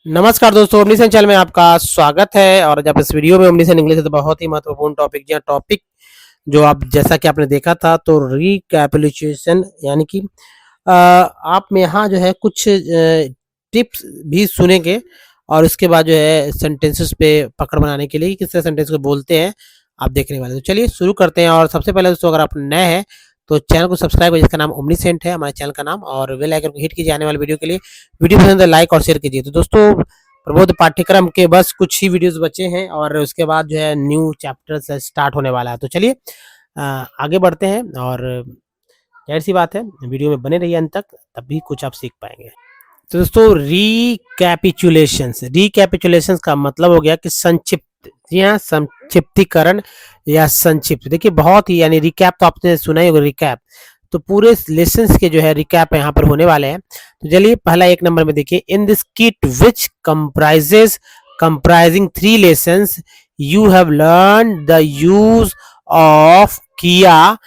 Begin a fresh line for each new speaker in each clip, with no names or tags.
नमस्कार दोस्तों, ओमनीसन चैनल में आपका स्वागत है। और जब इस वीडियो में ओमनीसन इंग्लिश है तो बहुत ही महत्वपूर्ण टॉपिक जो आप जैसा कि आपने देखा था तो रिकैपिचुलेशन यानी कि आप में यहाँ जो है कुछ टिप्स भी सुनेंगे और उसके बाद जो है सेंटेंसेस पे पकड़ बनाने के लिए किस तरह सेंटेंस को बोलते हैं आप देखने वाले। तो चलिए शुरू करते हैं। और सबसे पहले दोस्तों, अगर आप नए हैं तो चैनल को सब्सक्राइब करिए, जिसका नाम ओमनीसेंट है हमारे चैनल का नाम, और बेल आइकन को हिट कीजिए आने वाले वीडियो के लिए। वीडियो पसंद है लाइक और शेयर कीजिए। तो दोस्तों, प्रबोध पाठ्यक्रम के बस कुछ ही वीडियोस बचे हैं और उसके बाद जो है न्यू चैप्टर से स्टार्ट होने वाला है। तो चलिए आगे बढ़ते हैं और जाहिर सी बात है वीडियो में बने रहिए अंत तक, तभी कुछ आप सीख पाएंगे। तो दोस्तों, रिकैपिचुलेशन का मतलब हो गया कि संक्षिप्त, जी हाँ, संक्षिप्तीकरण या संक्षिप्त। देखिए बहुत ही, यानी रिकैप तो आपने सुना ही होगा, रिकैप तो पूरे लेसन्स के जो है रिकैप यहाँ पर होने वाले हैं। तो चलिए पहला एक नंबर में देखिए, in this kit which comprising 3 lessons you have learn the use of किया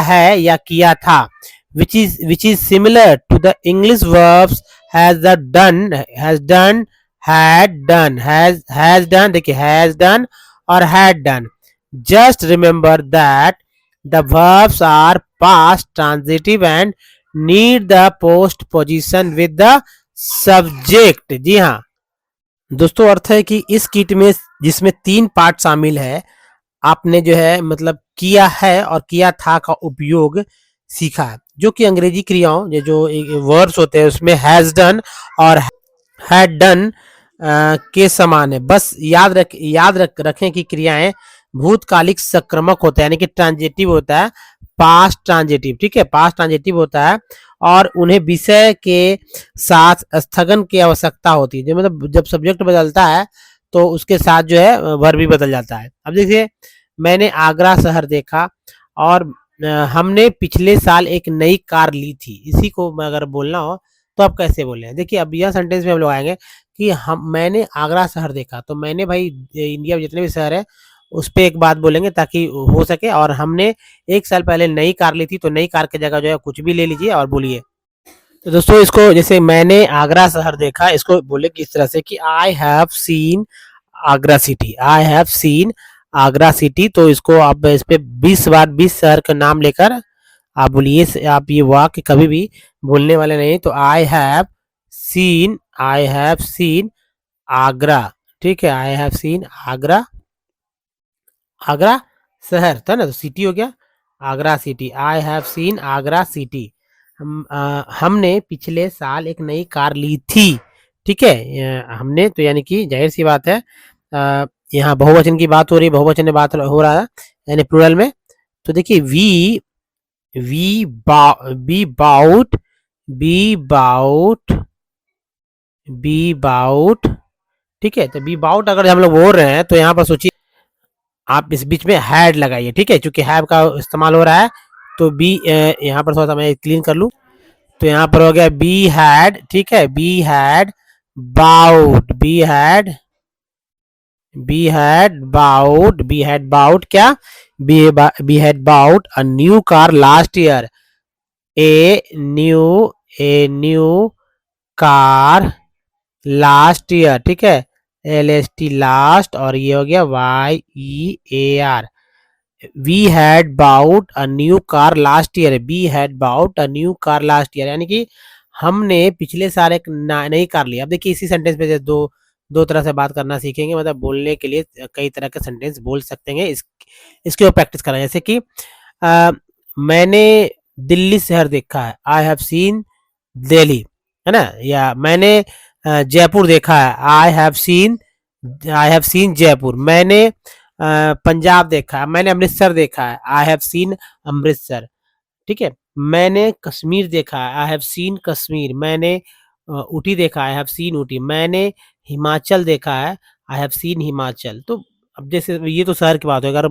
है या किया था, which is similar to the English verbs has the done, has done, had done, has done, देखिए has done और had done. Just remember that the verbs are past transitive and need the post position with the subject. जी हाँ दोस्तों, अर्थ है कि इस kit में जिसमें 3 part शामिल है, आपने जो है मतलब किया है और किया था का उपयोग सीखा है, जो कि अंग्रेजी क्रियाओं ये जो वर्ब्स होते हैं उसमें हैज डन और हैड डन के समान है। बस याद रखें कि क्रियाएं भूतकालिक संक्रमक होता है, यानी कि ट्रांजिटिव होता है, पास्ट ट्रांजिटिव, ठीक है, पास्ट ट्रांजिटिव होता है और उन्हें विषय के साथ स्थगन की आवश्यकता होती है। जो मतलब जब सब्जेक्ट बदलता है तो उसके साथ जो है वर्ब भी बदल जाता है। अब देखिए, मैंने आगरा शहर देखा और हमने पिछले साल एक नई कार ली थी। इसी को अगर बोलना हो तो आप कैसे बोले? देखिए अब यह सेंटेंस में हम लोग आएंगे कि मैंने आगरा शहर देखा, तो मैंने भाई इंडिया में जितने भी शहर है उस पर एक बात बोलेंगे ताकि हो सके। और हमने 1 साल पहले नई कार ली थी, तो नई कार की जगह जो है कुछ भी ले लीजिए और बोलिए। तो दोस्तों, इसको जैसे मैंने आगरा शहर देखा, इसको बोले किस तरह से कि I have seen Agra city, I have seen Agra city. तो इसको आप इस पे 20 बार 20 शहर का नाम लेकर आप बोलिए। आप ये वाक्य कभी भी बोलने वाले नहीं। तो आई हैव सीन आगरा, ठीक है, I have seen Agra, Agra शहर था ना, तो सिटी हो गया Agra city, I have seen Agra city. हमने पिछले साल एक नई कार ली थी, ठीक है, हमने, तो यानी कि जाहिर सी बात है यहाँ बहुवचन की बात हो रही है, बहुवचन में बात हो रहा है यानी प्लूरल में। तो देखिए बी बाउट ठीक है। तो बी बाउट अगर हम लोग बोल रहे हैं तो यहाँ पर सोचिए आप इस बीच में हैड लगाइए, ठीक है, क्योंकि हैव का इस्तेमाल हो रहा है। तो बी यहाँ पर थोड़ा सा मैं क्लीन कर लूँ, तो यहाँ पर हो गया बी हैड, ठीक है, बी हैड बाउट क्या, we had bought a new car last year, a new car last year, ठीक है, LST लास्ट, और ये हो गया YEAR, we had bought a new car last year, we had bought a new car last year, यानी कि हमने पिछले साल एक नई कार ली। अब देखिए इसी सेंटेंस में दो तरह से बात करना सीखेंगे, मतलब बोलने के लिए कई तरह के सेंटेंस बोल सकते हैं। इसके ऊपर प्रैक्टिस करना, जैसे कि मैंने दिल्ली शहर देखा है, आई हैव सीन दिल्ली, है ना, या मैंने जयपुर देखा है, आई हैव सीन जयपुर। मैंने पंजाब देखा है, मैंने अमृतसर देखा है, आई हैव सीन अमृतसर, ठीक है। मैंने कश्मीर देखा है, आई हैव सीन कश्मीर। मैंने ऊटी देखा, आई हैव सीन ऊटी। मैंने हिमाचल देखा है, आई हैव सीन हिमाचल। तो अब जैसे ये तो शहर की बात है, अगर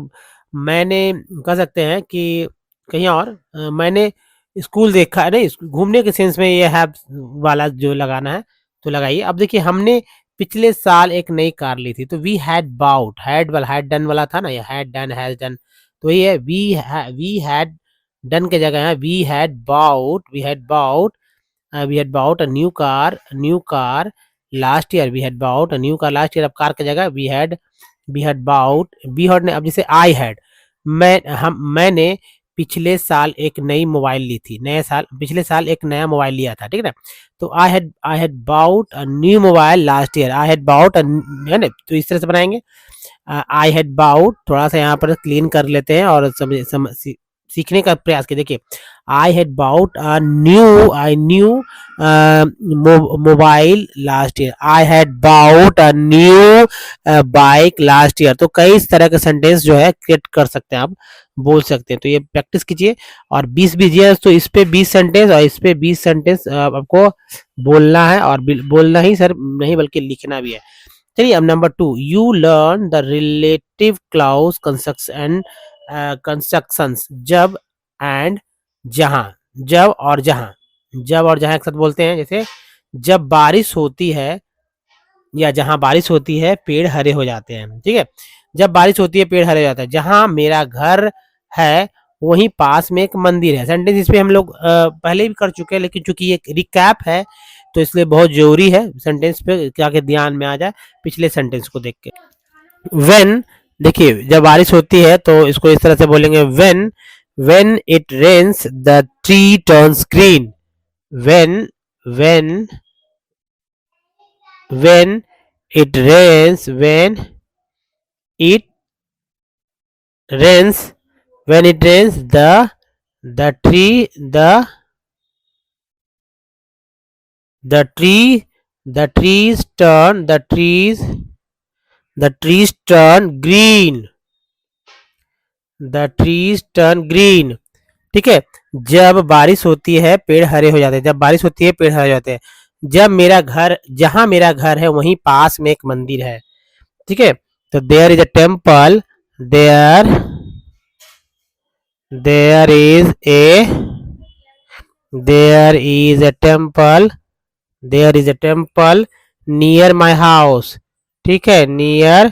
मैंने कह सकते हैं कि कहीं और मैंने स्कूल देखा है, नहीं घूमने के सेंस में ये हैव वाला जो लगाना है तो लगाइए। अब देखिए हमने पिछले साल एक नई कार ली थी, तो we had bought, had done वाला था ना, ये हैड डन, हैज डन, तो ये वी हैड डन के जगह है we had bought a new car last year we had bought, new car last year, अब कार की जगह we had bought, we had ने अब जैसे आई हैड, मैंने पिछले साल एक नई मोबाइल ली थी, पिछले साल एक नया मोबाइल लिया था, ठीक है ना। तो I had bought a new mobile last year, I had bought है ना, तो इस तरह से बनाएंगे। आई हैड बाउट, थोड़ा सा यहाँ पर क्लीन कर लेते हैं और सीखने का प्रयास किया। देखिए, I had bought a new mobile last year, I had bought a new bike last year. तो कई इस तरह के सेंटेंस जो है क्रिएट कर सकते हैं, आप बोल सकते हैं। तो ये प्रैक्टिस कीजिए और 20 बीजिए, तो इस पे 20 सेंटेंस और इस पे 20 सेंटेंस आपको बोलना है, और बोलना ही सर नहीं बल्कि लिखना भी है। चलिए अब number 2, you learn the relative clause constructions, जब एंड जहां, जब और जहां एक साथ बोलते हैं। जैसे जब बारिश होती है या जहां बारिश होती है पेड़ हरे हो जाते हैं, ठीक है। जब बारिश होती है पेड़ हरे हो जाते हैं, जहां मेरा घर है वहीं पास में एक मंदिर है। सेंटेंस इस पे हम लोग पहले भी कर चुके हैं, लेकिन चूंकि ये रिकैप है तो इसलिए बहुत जरूरी है सेंटेंस पे ताकि ध्यान में आ जाए पिछले सेंटेंस को देख के। व्हेन, देखिए जब बारिश होती है तो इसको इस तरह से बोलेंगे, when it rains the tree turns green, when when when it rains, it rains when it rains, the tree the tree the trees turn green, the trees turn green, ठीक है। जब बारिश होती है पेड़ हरे हो जाते हैं, जब बारिश होती है पेड़ हरे हो जाते हैं। जहां मेरा घर है वहीं पास में एक मंदिर है, ठीक है। तो there is a temple, there there is a there is a temple there is a temple near my house, ठीक है, near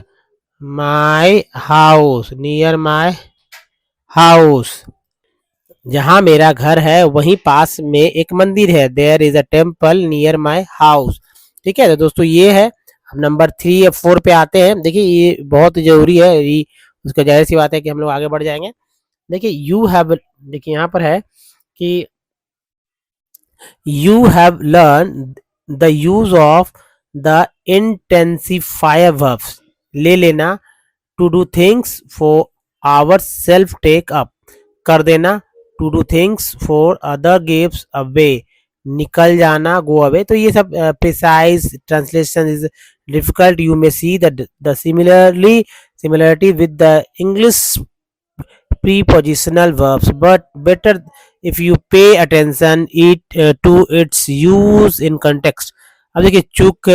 my house, जहां मेरा घर है वहीं पास में एक मंदिर है, there is a temple near my house, ठीक है। तो दोस्तों ये है। अब नंबर 3 या 4 पे आते हैं। देखिए ये बहुत जरूरी है, उसका जाहिर सी बात है कि हम लोग आगे बढ़ जाएंगे। देखिए यू हैव, देखिए यहाँ पर है कि you have learned the use of the intensifier verbs, ले लेना, to do things for our self, take up, कर देना, to do things for other, gives away, निकल जाना, go away। तो ये सब precise translation is difficult, you may see the similarity with the English prepositional verbs, but better if you pay attention to its use in context। अब देखिए चुक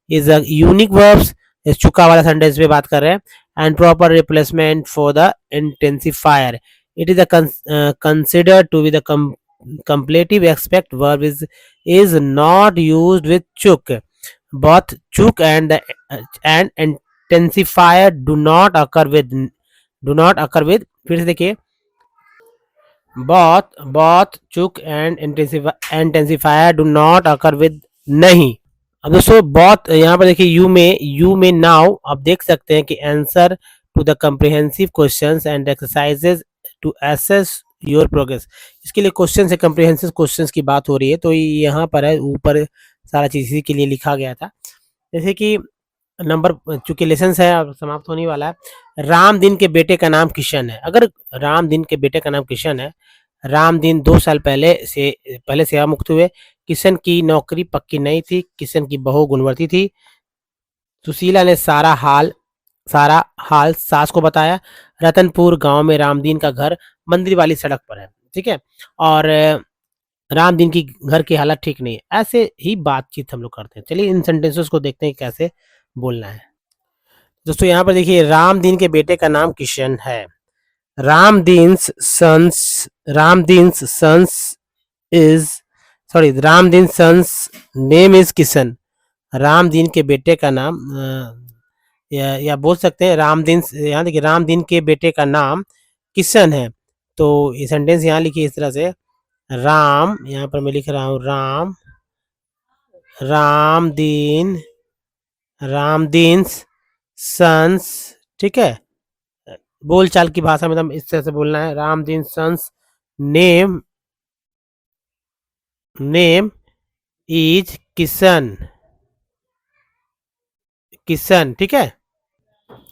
is a unique verbs, इस चुका वाला sentence पे बात कर रहे हैं, and proper replacement for the intensifier, it is considered to be the completive aspect verb is not used with chuk, both chuk and intensifier do not occur with, फिर से देखिए, both चुक and intensifier do not occur with नहीं। अब दोस्तों बहुत यहाँ पर देखिए यू में नाउ आप देख सकते हैं कि answer to the comprehensive questions and exercises to assess your progress. इसके लिए क्वेश्चन से कम्प्रिहेंसिव क्वेश्चंस की बात हो रही है, तो यहाँ पर है ऊपर सारा चीज इसी के लिए लिखा गया था। जैसे कि नंबर, चूंकि लेसन है अब समाप्त होने वाला है। राम दिन के बेटे का नाम किशन है। अगर राम दिन के बेटे का नाम किशन है, राम दिन 2 साल पहले सेवा मुक्त हुए, किशन की नौकरी पक्की नहीं थी, किशन की बहू गुणवती थी, सुशीला ने सारा हाल सास को बताया, रतनपुर गांव में रामदीन का घर मंदिर वाली सड़क पर है, ठीक है, और राम दिन की घर की हालत ठीक नहीं है। ऐसे ही बातचीत हम लोग करते हैं। चलिए इन सेंटेंसेस को देखते हैं कैसे बोलना है। दोस्तों यहाँ पर देखिए राम दिन के बेटे का नाम किशन है। Ramdeen's sons is Ramdeen sons name is Kishan. Ramdeen के बेटे का नाम या बोल सकते हैं रामदीन, यहाँ देखिए रामदीन के बेटे का नाम किशन है। तो ये सेंटेंस यहाँ लिखिए इस तरह से, राम, यहाँ पर मैं लिख रहा हूँ रामदीन रामदीन सन्स, ठीक है, बोलचाल की भाषा में इस तरह से बोलना है, Ramdeen sons name name is Kishan, Kishan, ठीक है।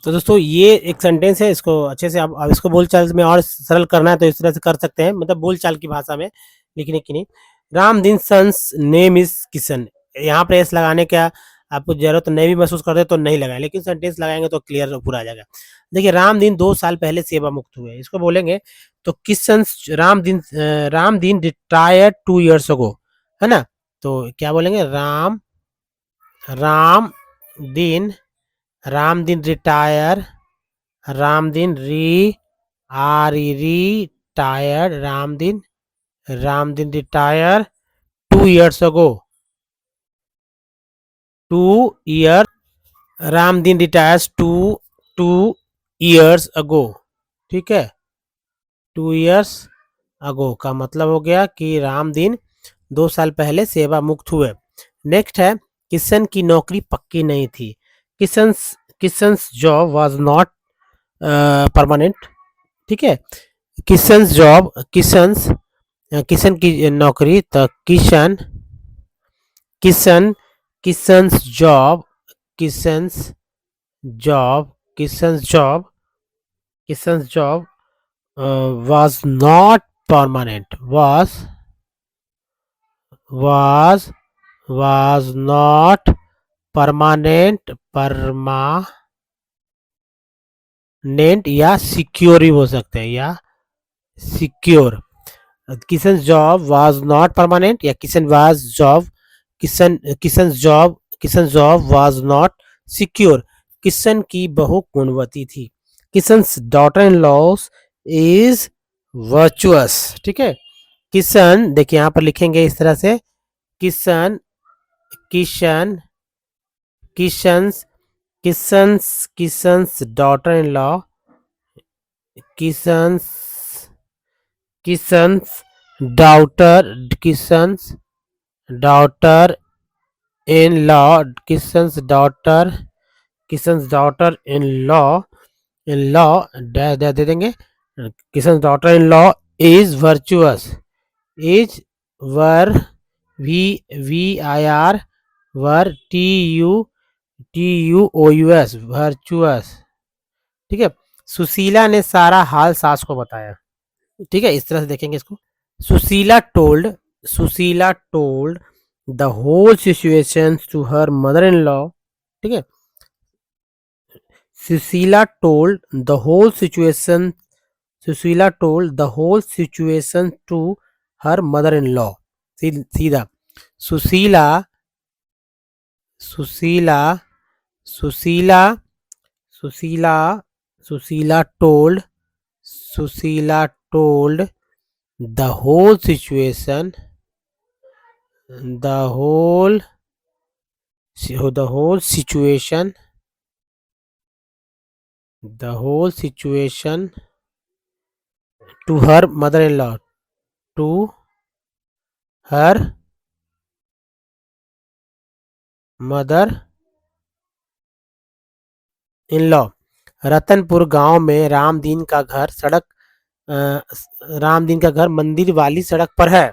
तो दोस्तों ये एक सेंटेंस है, इसको अच्छे से आप इसको बोलचाल में और सरल करना है तो इस तरह से कर सकते हैं, मतलब बोलचाल की भाषा में लिखने की नहीं। Ramdeen sons name is Kishan, यहाँ पर एस लगाने का आपको जरूरत नहीं भी महसूस करते तो नहीं लगाए, लेकिन सेंटेंस लगाएंगे तो क्लियर पूरा आ जाएगा। देखिए रामदीन 2 साल पहले सेवा मुक्त हुए, इसको बोलेंगे तो Kishan Ramdeen retired 2 years ago, है ना। तो क्या बोलेंगे, Ramdeen Ramdeen retire, Ramdeen retired, Ramdeen retire 2 years ago, 2 years, Ramdeen retires 2 years ago, ठीक है। 2 years ago का मतलब हो गया कि रामदीन 2 साल पहले सेवा मुक्त हुए। नेक्स्ट है, किशन की नौकरी पक्की नहीं थी, Kishan's job was not permanent, ठीक है। किशन की नौकरी, तो Kishan Kishan's job Kishan's job Kishan's job was not permanent, was not permanent या सिक्योर भी बोल सकते हैं, या secure. Kishan job was not permanent या Kishan job was not secure. Kishan की बहू गुणवती थी, Kishan's daughter in laws is virtuous, ठीक है। किशन देखिए यहाँ पर लिखेंगे इस तरह से, Kishan Kishan Kishan's Kishan's daughter in law, Kishan's Kishan's Kishan's daughter in law, Kishan's daughter in law दे देंगे, Kishan's daughter in law is virtuous, is vir V I R vir TUOUS virtuous, ठीक है। सुशीला ने सारा हाल सास को बताया, ठीक है, इस तरह से देखेंगे इसको। Sushila told the whole situation to her mother in law, ठीक है। Sushila told the whole situation to her mother in law, सीधा Sushila Sushila Sushila Sushila Sushila told the whole situation the whole situation to her mother-in-law, to her mother-in-law। Ratanpur गांव में रामदीन का घर मंदिर वाली सड़क पर है,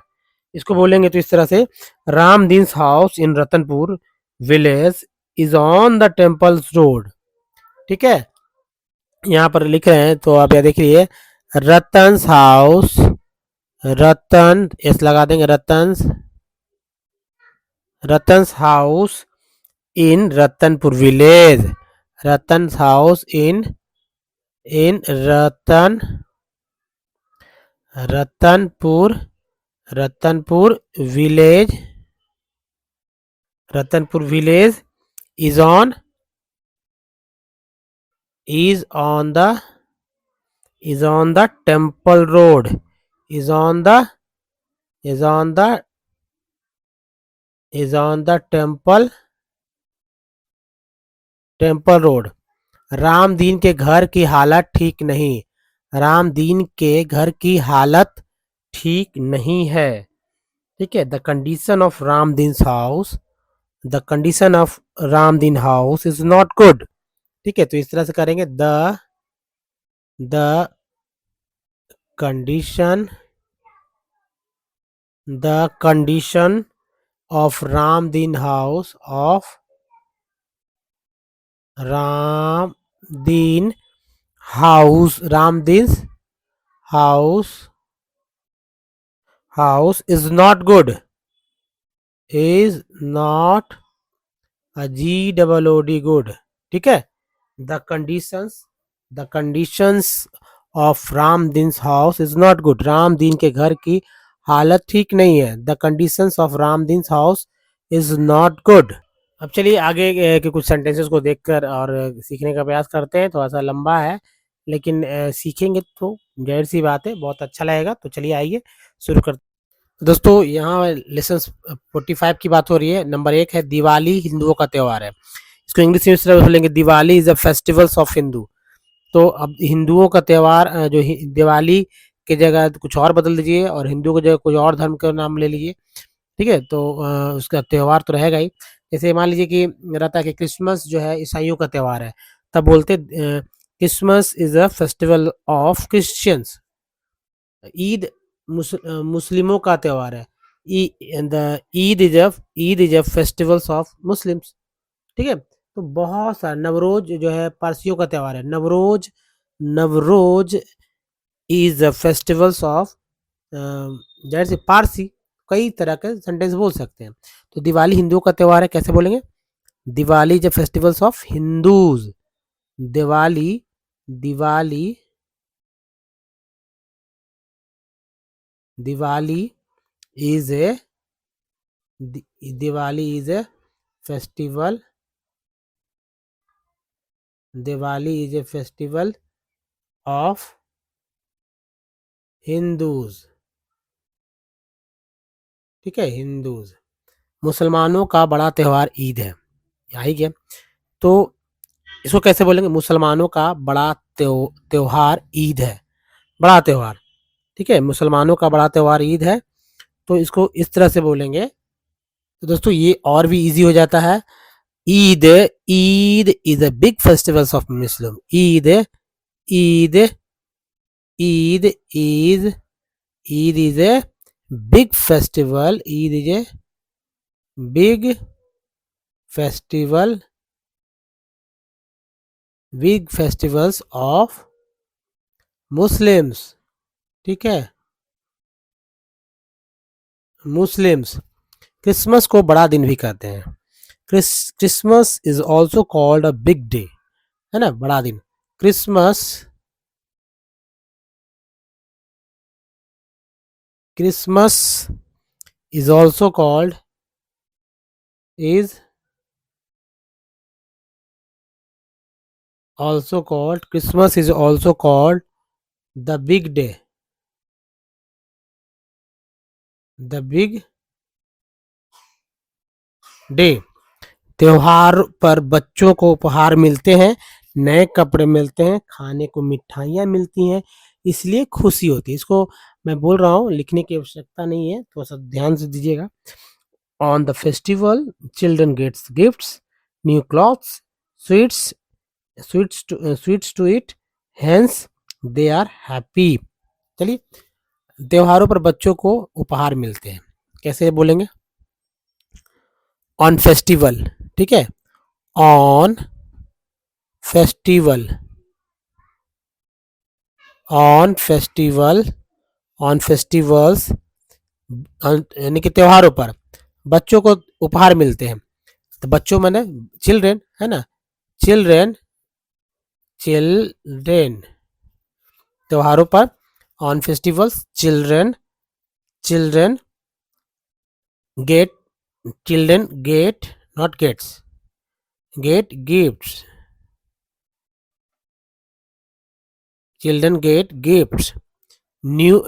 इसको बोलेंगे तो इस तरह से, Ramdeen's house in Ratanpur village is on the temples road, ठीक है। यहाँ पर लिख रहे हैं तो आप यह देखिए, रतन्स हाउस, रतन एस लगा देंगे, Ratan's house in Ratanpur village, Ratan's house in Ratanpur village is on the temple road, is on the temple road। Ramdeen के घर की हालत ठीक नहीं, रामदीन के घर की हालत ठीक नहीं है, ठीक है। The condition of Ramdeen's house, the condition of Ramdeen house is not good. ठीक है, तो इस तरह से करेंगे, the condition the condition of Ramdeen house Ramdeen Ramdeen house is not good, is not a G double O D good. ठीक है, the conditions of Ramdeen house is not good, Ramdeen के घर की हालत ठीक नहीं है। The conditions of Ramdeen house is not good. अब चलिए आगे के कुछ सेंटेंसेस को देखकर और सीखने का प्रयास करते हैं। थोड़ा सा लंबा है, लेकिन सीखेंगे तो जाहिर सी बात है बहुत अच्छा लगेगा। तो चलिए आइए शुरू करते हैं। दोस्तों यहाँ लेसन 45 की बात हो रही है। नंबर 1 है दिवाली हिंदुओं का त्यौहार है। इसको इंग्लिश में इस तरह बोलेंगे, Diwali is a festivals of Hindu. तो अब हिंदुओं का त्यौहार दिवाली की जगह कुछ और बदल दीजिए और हिंदू की जगह कोई और धर्म का नाम ले लीजिए। ठीक है, तो उसका त्यौहार तो रहेगा ही। जैसे मान लीजिए कि रहता है कि क्रिसमस जो है ईसाइयों का त्यौहार है, तब बोलते Christmas is a festival of Christians. Eid मुस्लिमों का त्यौहार है, the Eid is a festivals of Muslims. ठीक है, तो बहुत सारा, नवरोज जो है पारसियों का त्यौहार है, Navroz is a festivals of जाहिर से पारसी। कई तरह के सेंटेंस बोल सकते हैं। तो दिवाली हिंदुओं का त्यौहार है, कैसे बोलेंगे, Diwali is a festivals of Hindus. Diwali Diwali Diwali is a Diwali is a festival Diwali is a festival of Hindus. ठीक है, हिंदूज। मुसलमानों का बड़ा त्यौहार ईद है, यही क्या। तो इसको कैसे बोलेंगे, मुसलमानों का बड़ा त्योहार ईद है, बड़ा त्यौहार। ठीक है, मुसलमानों का बड़ा त्यौहार ईद है। तो इसको इस तरह से बोलेंगे। तो दोस्तों ये और भी इजी हो जाता है। Eid Eid is a big festivals of Muslim. Eid Eid Eid is Eid is a big festival. Eid is a big festival big festivals of Muslims. ठीक है, मुस्लिम्स। क्रिसमस को बड़ा दिन भी कहते हैं। Christmas is also called a big day, है ना, बड़ा दिन। Christmas Christmas is also called is also called Christmas is also called the big day, the big day। त्योहार पर बच्चों को उपहार मिलते हैं, नए कपड़े मिलते हैं, खाने को मिठाइयाँ मिलती हैं, इसलिए खुशी होती है। इसको मैं बोल रहा हूँ, लिखने की आवश्यकता नहीं है, थोड़ा सा ध्यान से दीजिएगा। On the festival children gets gifts, new clothes, sweets sweets to eat, hence they are happy. चलिए, त्योहारों पर बच्चों को उपहार मिलते हैं, कैसे बोलेंगे, ऑन फेस्टिवल। ठीक है, on festival on festival on festivals, यानी कि त्योहारों पर बच्चों को उपहार मिलते हैं। तो बच्चों मैंने चिल्ड्रेन, है ना, चिल्ड्रेन चिल्ड्रेन त्योहारों पर, on festivals children children get children get not gets get gifts children get gifts. New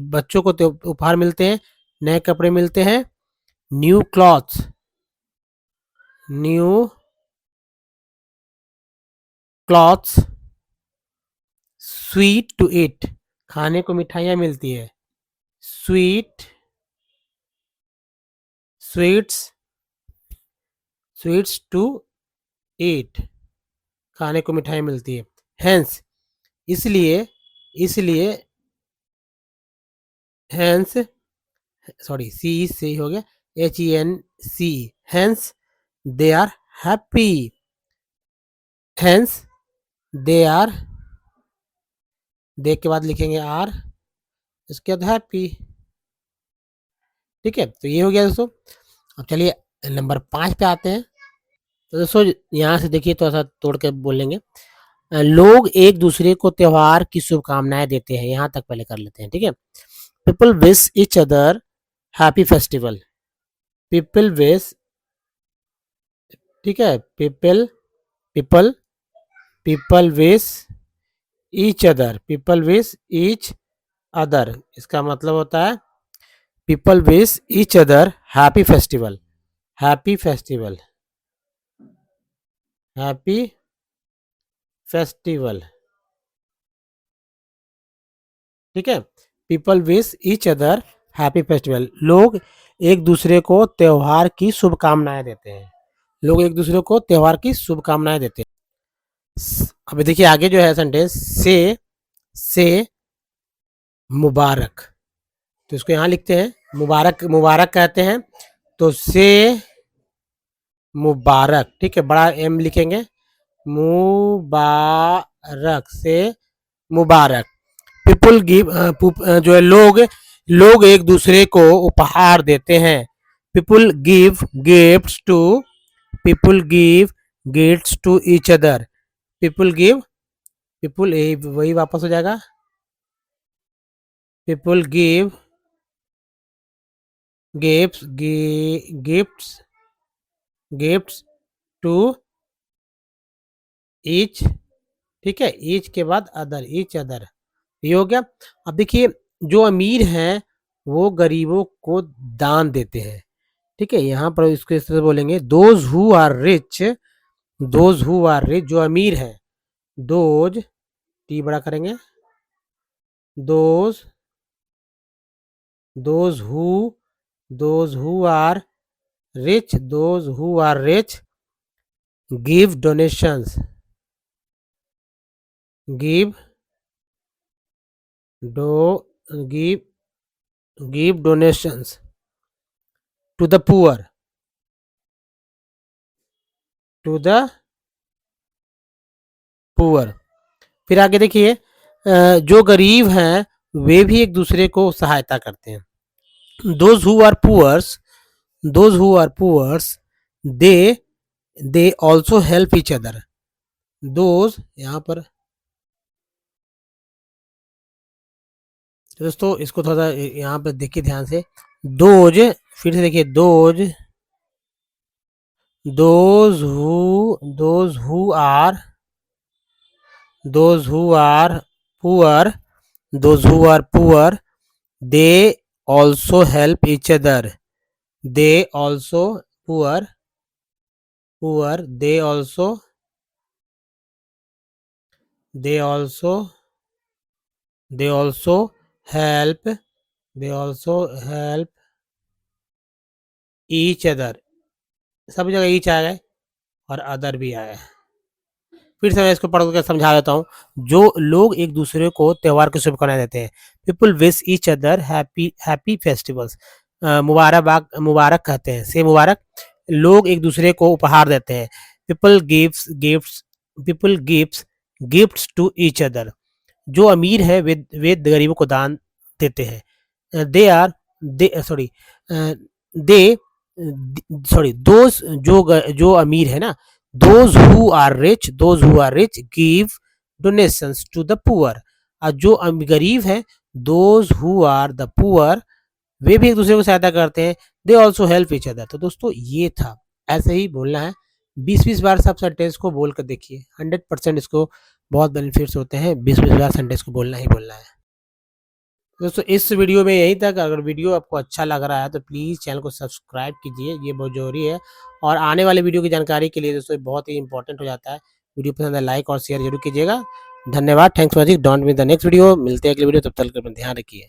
बच्चों को उपहार मिलते हैं, नए कपड़े मिलते हैं, new clothes new clothes, sweet to eat, खाने को मिठाइयाँ मिलती है, स्वीट्स स्वीट्स टू ईट, खाने को मिठाई मिलती है। हेंस, इसलिए, इसलिए, हेंस, सॉरी सी से हो गया, HENC, hence they are happy, hence they are, they के बाद लिखेंगे आर, इसके बाद हैप्पी। ठीक है, तो ये हो गया दोस्तों। अब चलिए नंबर 5 पे आते हैं। तो दोस्तों यहाँ से देखिए, थोड़ा सा तोड़ के बोल लेंगे। लोग एक दूसरे को त्योहार की शुभकामनाएं देते हैं, यहाँ तक पहले कर लेते हैं। ठीक है, people wish each other happy festival, people wish, ठीक है, people, people, people wish each other, people wish each other, इसका मतलब होता है people wish each other happy festival, happy festival, happy festival. ठीक है, people wish each other happy festival, लोग एक दूसरे को त्योहार की शुभकामनाएं देते हैं, लोग एक दूसरे को त्योहार की शुभकामनाएं देते हैं। अभी देखिए आगे जो है सेंटेंस, से मुबारक, तो इसको यहाँ लिखते हैं मुबारक, मुबारक कहते हैं, तो से मुबारक। ठीक है, बड़ा एम लिखेंगे, मुबारक, से मुबारक। पीपल गिव, जो है लोग, लोग एक दूसरे को उपहार देते हैं, people give gifts to, people give gifts to each other, people give, people वही वापस हो जाएगा, people give gifts, gifts, gifts to each, ठीक है, ईच के बाद अदर, ईच अदर, ये हो गया। अब देखिए जो अमीर हैं वो गरीबों को दान देते हैं। ठीक है, यहाँ पर इसको इस तरह बोलेंगे, those who are rich, those who are rich, जो अमीर है, दोज, टी बड़ा करेंगे, those, those who are rich, those who are rich give donations, give do, give donations to the poor, to the poor. फिर आगे देखिए, जो गरीब हैं वे भी एक दूसरे को सहायता करते हैं, those who are poors, those who are poors they, they also help each other, those, यहाँ पर तो दोस्तों इसको थोड़ा सा यहाँ पे देखिए ध्यान से, दोज, फिर से देखिए those, those who are, those who are poor, those who are poor they also help each other, they also, poor, poor they also, they also, they also help, they also help each other, सब जगह each आ गए और other भी आया है। फिर से मैं इसको पढ़ कर समझा देता हूँ। जो लोग एक दूसरे को त्योहार की शुभकामनाएं देते हैं, people wish each other happy, happy festivals, मुबारकबाद, मुबारक कहते हैं, से मुबारक। लोग एक दूसरे को उपहार देते हैं, people gives gifts, people gives gifts to each other. जो अमीर है वे गरीबों को दान देते हैं, they are, they sorry, they, sorry those, जो अमीर है ना, those who are rich, those who are rich give donations to the poor, और जो गरीब है, those who are the poor, वे भी एक दूसरे को सहायता करते हैं, they also help each other. तो दोस्तों ये था, ऐसे ही बोलना है, 20-20 बार सब सेंटेंस को बोल कर देखिए, 100% इसको बहुत बेनिफिट्स होते हैं, 20-20 बार सेंटेंस को बोलना ही बोलना है। दोस्तों इस वीडियो में यही तक। अगर वीडियो आपको अच्छा लग रहा है तो प्लीज़ चैनल को सब्सक्राइब कीजिए, ये बहुत जरूरी है, और आने वाले वीडियो की जानकारी के लिए दोस्तों बहुत ही इंपॉर्टेंट हो जाता है। वीडियो पसंद है लाइक और शेयर जरूर कीजिएगा। धन्यवाद, thanks for watching, don't miss the next video. मिलते हैं अगले वीडियो, तब तक अपना ध्यान रखिए।